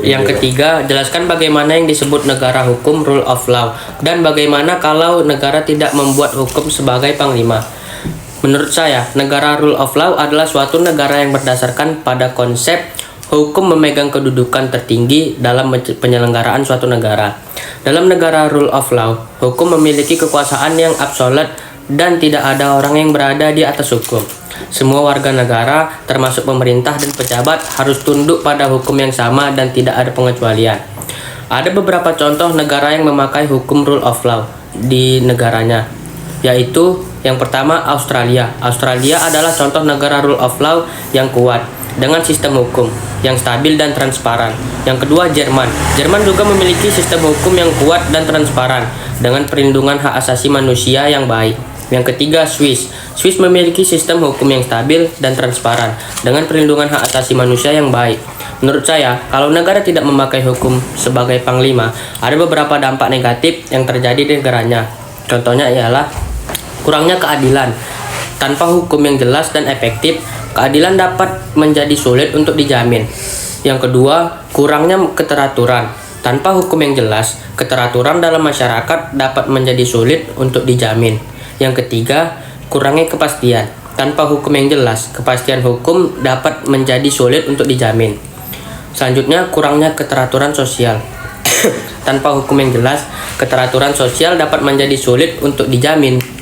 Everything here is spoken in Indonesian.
Yang ketiga, jelaskan bagaimana yang disebut negara hukum rule of law dan bagaimana kalau negara tidak membuat hukum sebagai panglima. Menurut saya, negara rule of law adalah suatu negara yang berdasarkan pada konsep hukum memegang kedudukan tertinggi dalam penyelenggaraan suatu negara. Dalam negara rule of law, hukum memiliki kekuasaan yang absolut dan tidak ada orang yang berada di atas hukum. Semua warga negara, termasuk pemerintah dan pejabat, harus tunduk pada hukum yang sama dan tidak ada pengecualian. Ada beberapa contoh negara yang memakai hukum rule of law di negaranya, yaitu yang pertama Australia. Australia adalah contoh negara rule of law yang kuat dengan sistem hukum yang stabil dan transparan. Yang kedua Jerman. Jerman juga memiliki sistem hukum yang kuat dan transparan dengan perlindungan hak asasi manusia yang baik. Yang ketiga Swiss. Swiss memiliki sistem hukum yang stabil dan transparan dengan perlindungan hak asasi manusia yang baik. Menurut saya, kalau negara tidak memakai hukum sebagai panglima, ada beberapa dampak negatif yang terjadi di negaranya. Contohnya ialah kurangnya keadilan. Tanpa hukum yang jelas dan efektif, keadilan dapat menjadi sulit untuk dijamin. Yang kedua, kurangnya keteraturan. Tanpa hukum yang jelas, keteraturan dalam masyarakat dapat menjadi sulit untuk dijamin. Yang ketiga, kurangnya kepastian. Tanpa hukum yang jelas, kepastian hukum dapat menjadi sulit untuk dijamin. Selanjutnya, kurangnya keteraturan sosial. Tanpa hukum yang jelas, keteraturan sosial dapat menjadi sulit untuk dijamin.